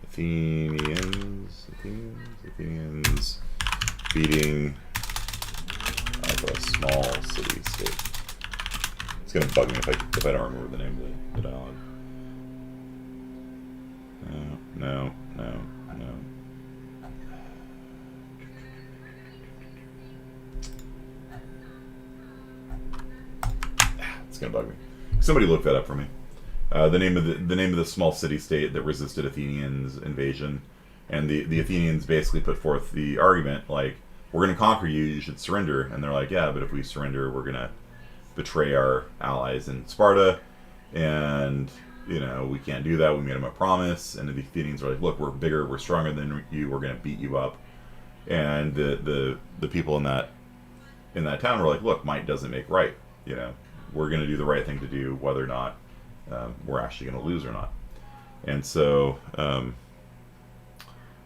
Speaker 1: Athenians beating of a small city-state. It's going to bug me if I don't remember the name of the dialogue. No. It's going to bug me. Somebody look that up for me. The name of the small city-state that resisted Athenians' invasion, and the Athenians basically put forth the argument like, we're going to conquer you, you should surrender. And they're like, yeah, but if we surrender, we're going to betray our allies in Sparta, and we can't do that. We made them a promise. And the Athenians are like, look, we're bigger, we're stronger than you, we're going to beat you up. And the people in that town were like, look, might doesn't make right. We're going to do the right thing to do, whether or not we're actually going to lose or not. And so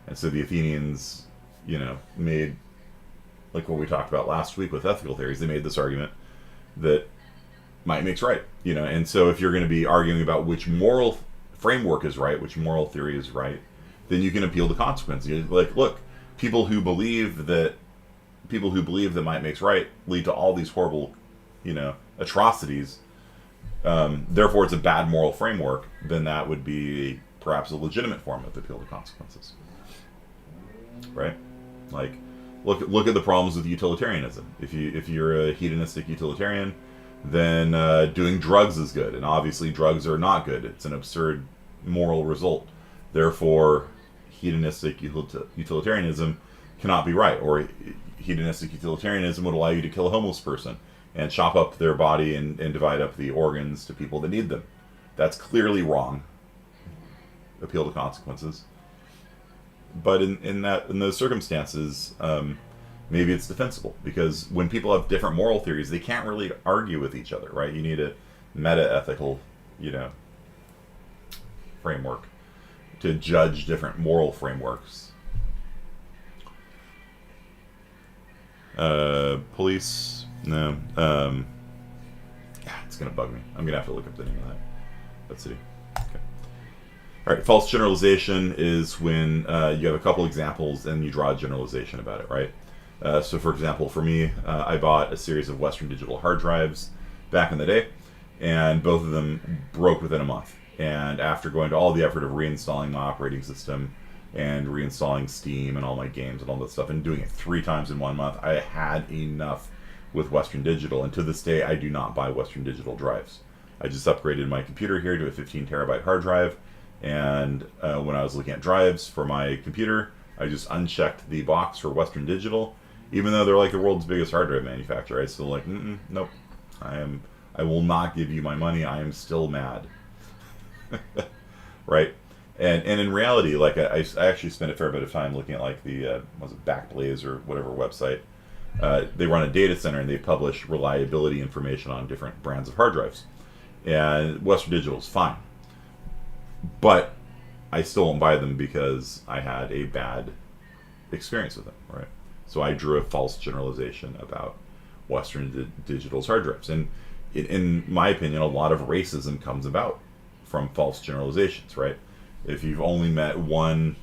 Speaker 1: the Athenians, made, like what we talked about last week with ethical theories, they made this argument that might makes right, and so if you're going to be arguing about which moral framework is right, which moral theory is right, then you can appeal to consequences. You're like, look, people who believe that might makes right lead to all these horrible, atrocities. Therefore, it's a bad moral framework. Then that would be perhaps a legitimate form of appeal to consequences, right? Like, look at the problems with utilitarianism. If you're a hedonistic utilitarian, then doing drugs is good, and obviously drugs are not good. It's an absurd moral result. Therefore, hedonistic utilitarianism cannot be right, or hedonistic utilitarianism would allow you to kill a homeless person and chop up their body and divide up the organs to people that need them. That's clearly wrong. Appeal to consequences. But in those circumstances, maybe it's defensible, because when people have different moral theories, they can't really argue with each other, right? You need a meta-ethical, framework to judge different moral frameworks. Police, no. It's gonna bug me. I'm gonna have to look up the name of that. Let's see. Okay. All right. False generalization is when you have a couple examples and you draw a generalization about it, right? So, for example, for me, I bought a series of Western Digital hard drives back in the day, and both of them broke within a month. And after going to all the effort of reinstalling my operating system and reinstalling Steam and all my games and all that stuff and doing it 3 times in 1 month, I had enough with Western Digital. And to this day, I do not buy Western Digital drives. I just upgraded my computer here to a 15 terabyte hard drive. And when I was looking at drives for my computer, I just unchecked the box for Western Digital. Even though they're like the world's biggest hard drive manufacturer, I still like, nope. I will not give you my money. I am still mad. Right? And in reality, like I actually spent a fair bit of time looking at like the was it Backblaze or whatever website. They run a data center and they publish reliability information on different brands of hard drives. And Western Digital is fine, but I still won't buy them because I had a bad experience with them. Right? So I drew a false generalization about Western Digital's hard drives. And in my opinion, a lot of racism comes about from false generalizations, right? If you've only met one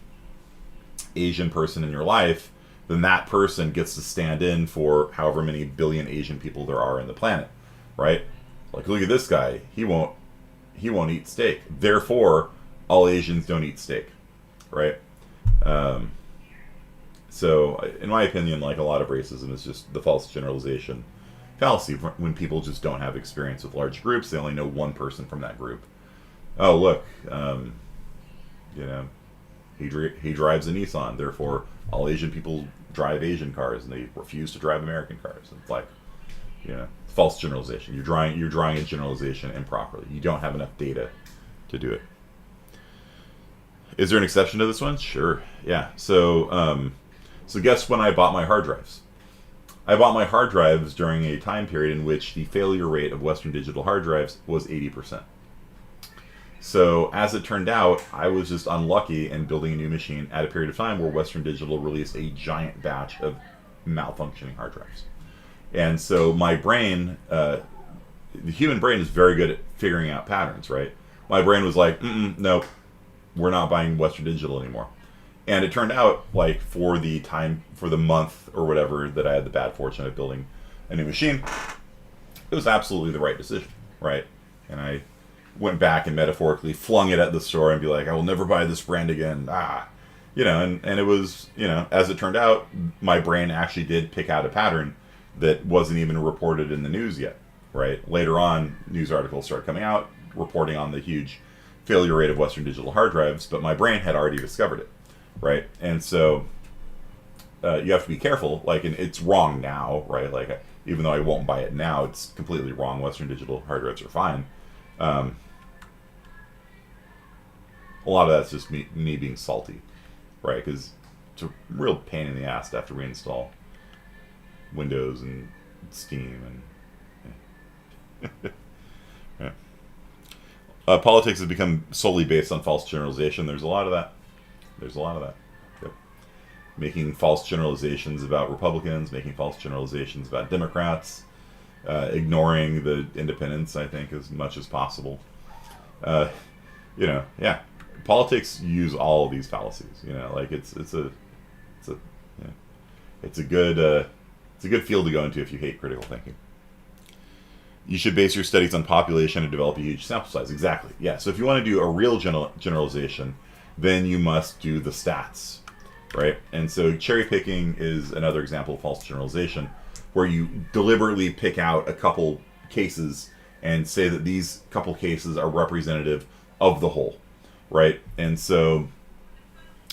Speaker 1: Asian person in your life, then that person gets to stand in for however many billion Asian people there are in the planet, right? Like, look at this guy. He won't eat steak. Therefore, all Asians don't eat steak, right? So, in my opinion, like a lot of racism is just the false generalization fallacy when people just don't have experience with large groups. They only know one person from that group. Oh, look, he drives a Nissan. Therefore, all Asian people drive Asian cars, and they refuse to drive American cars. It's like, false generalization. You're drawing a generalization improperly. You don't have enough data to do it. Is there an exception to this one? Sure. Yeah. So guess when I bought my hard drives? I bought my hard drives during a time period in which the failure rate of Western Digital hard drives was 80%. So as it turned out, I was just unlucky in building a new machine at a period of time where Western Digital released a giant batch of malfunctioning hard drives. And so my brain, the human brain is very good at figuring out patterns, right? My brain was like, nope, we're not buying Western Digital anymore. And it turned out, like, for the month or whatever that I had the bad fortune of building a new machine, it was absolutely the right decision, right? And I went back and metaphorically flung it at the store and be like, I will never buy this brand again. And it was, as it turned out, my brain actually did pick out a pattern that wasn't even reported in the news yet, right? Later on, news articles started coming out reporting on the huge failure rate of Western Digital hard drives, but my brain had already discovered it. Right, and so you have to be careful. Like, and it's wrong now, right? Like, even though I won't buy it now, it's completely wrong. Western Digital hard drives are fine. A lot of that's just me being salty, right? Because it's a real pain in the ass to have to reinstall Windows and Steam and. Yeah. Politics has become solely based on false generalization. There's a lot of that. Yep. Making false generalizations about Republicans, making false generalizations about Democrats, ignoring the independents, I think, as much as possible. Politics use all of these fallacies. Like it's a good field to go into if you hate critical thinking. You should base your studies on population and develop a huge sample size. Exactly. Yeah. So if you want to do a real generalization, then you must do the stats, right? And so cherry picking is another example of false generalization, where you deliberately pick out a couple cases and say that these couple cases are representative of the whole, right? And so,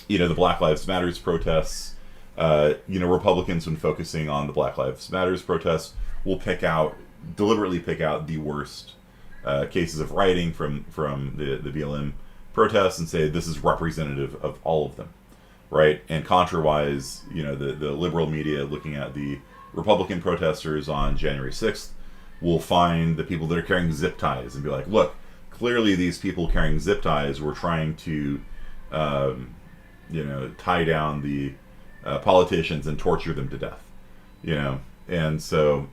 Speaker 1: the Black Lives Matters protests, Republicans, when focusing on the Black Lives Matters protests, will deliberately pick out the worst cases of rioting from the BLM protests and say this is representative of all of them, right? And contrawise, the liberal media looking at the Republican protesters on January 6th will find the people that are carrying zip ties and be like, look, clearly these people carrying zip ties were trying to, tie down the politicians and torture them to death. And so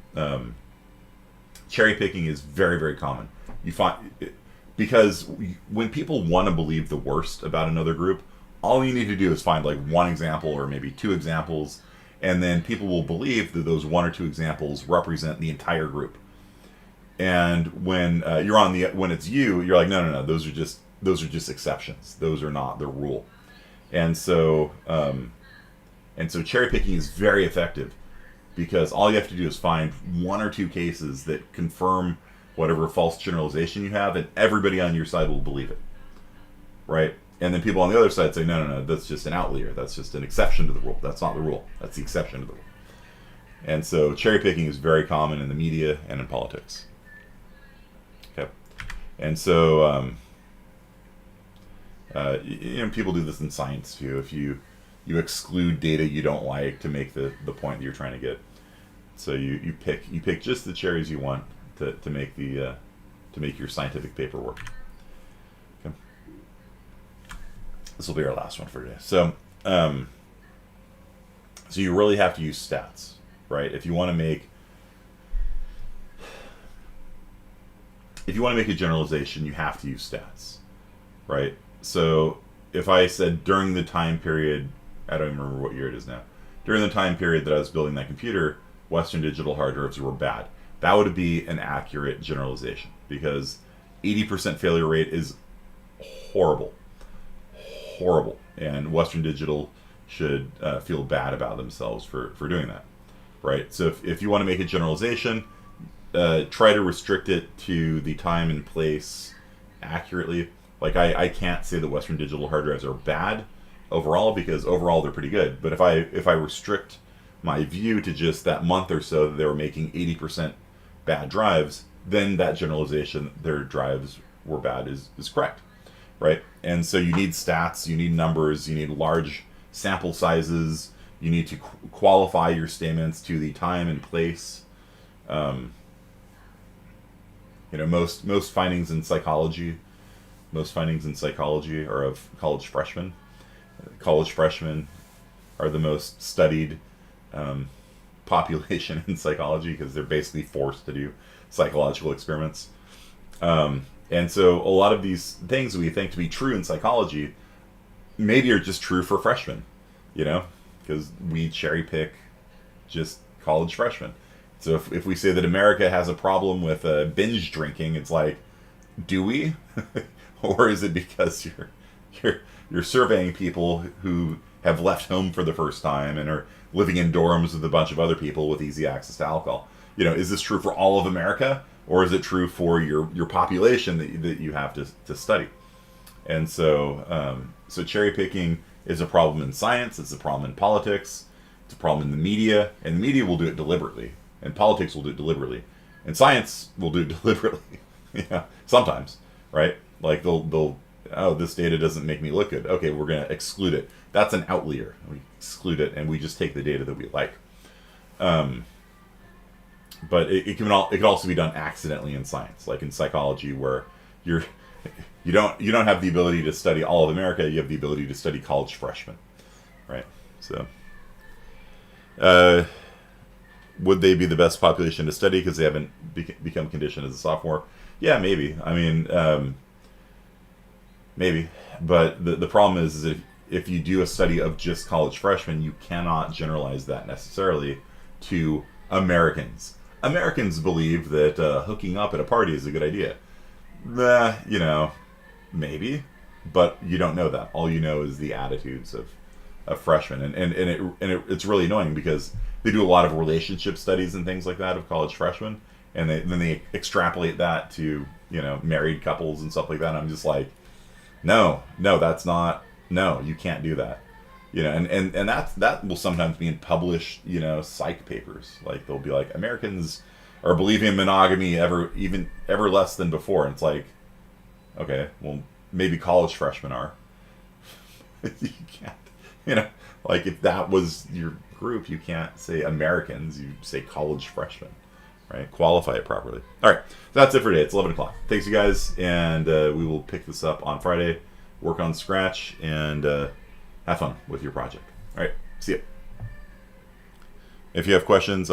Speaker 1: cherry picking is very, very common. You find because when people want to believe the worst about another group, all you need to do is find like one example or maybe two examples, and then people will believe that those one or two examples represent the entire group. And when when it's you're like, no, those are just exceptions. Those are not the rule. And so cherry picking is very effective because all you have to do is find one or two cases that confirm whatever false generalization you have, and everybody on your side will believe it, right? And then people on the other side say, no, that's just an outlier. That's just an exception to the rule. That's not the rule. That's the exception to the rule. And so cherry picking is very common in the media and in politics. Okay, and so people do this in science too. If you exclude data you don't like to make the point that you're trying to get, so you pick just the cherries you want to make your scientific paper work. Okay. This will be our last one for today. So you really have to use stats, right? If you want to make a generalization, you have to use stats, right? So if I said during the time period, I don't even remember what year it is now, during the time period that I was building that computer, Western Digital hard drives were bad. That would be an accurate generalization because 80% failure rate is horrible. And Western Digital should feel bad about themselves for doing that, right? So if you want to make a generalization, try to restrict it to the time and place accurately. Like I can't say that Western Digital hard drives are bad overall because overall they're pretty good. But if I restrict my view to just that month or so that they were making 80% bad drives, then that generalization, their drives were bad, is correct, right? And so you need stats, you need numbers, you need large sample sizes, you need to qualify your statements to the time and place. Most findings in psychology are of college freshmen. College freshmen are the most studied population in psychology because they're basically forced to do psychological experiments. And so a lot of these things we think to be true in psychology maybe are just true for freshmen, because we cherry pick just college freshmen. So if we say that America has a problem with binge drinking, it's like, do we? Or is it because you're surveying people who have left home for the first time and are living in dorms with a bunch of other people with easy access to alcohol? Is this true for all of America, or is it true for your population that you have to study? And so cherry picking is a problem in science. It's a problem in politics. It's a problem in the media, and the media will do it deliberately, and politics will do it deliberately, and science will do it deliberately. Sometimes, right? Like they'll this data doesn't make me look good. Okay, we're going to exclude it. That's an outlier. We exclude it, and we just take the data that we like. But it can also be done accidentally in science, like in psychology, where you don't have the ability to study all of America. You have the ability to study college freshmen, right? So, would they be the best population to study because they haven't become conditioned as a sophomore? Yeah, maybe. I mean, maybe. But the problem is that if you do a study of just college freshmen, you cannot generalize that necessarily to Americans. Americans believe that hooking up at a party is a good idea. Maybe, but you don't know that. All you know is the attitudes of freshmen, and it's really annoying because they do a lot of relationship studies and things like that of college freshmen, and then they extrapolate that to married couples and stuff like that. And I'm just like, no, that's not. No, you can't do that. And that will sometimes be in published, psych papers. Like they'll be like, Americans are believing in monogamy ever less than before. And it's like, okay, well, maybe college freshmen are. You can't, like if that was your group, you can't say Americans, you say college freshmen. right? Qualify it properly. All right, that's it for today. It's 11 o'clock. Thanks, you guys, and we will pick this up on Friday, work on Scratch, and have fun with your project. All right, see ya. If you have questions,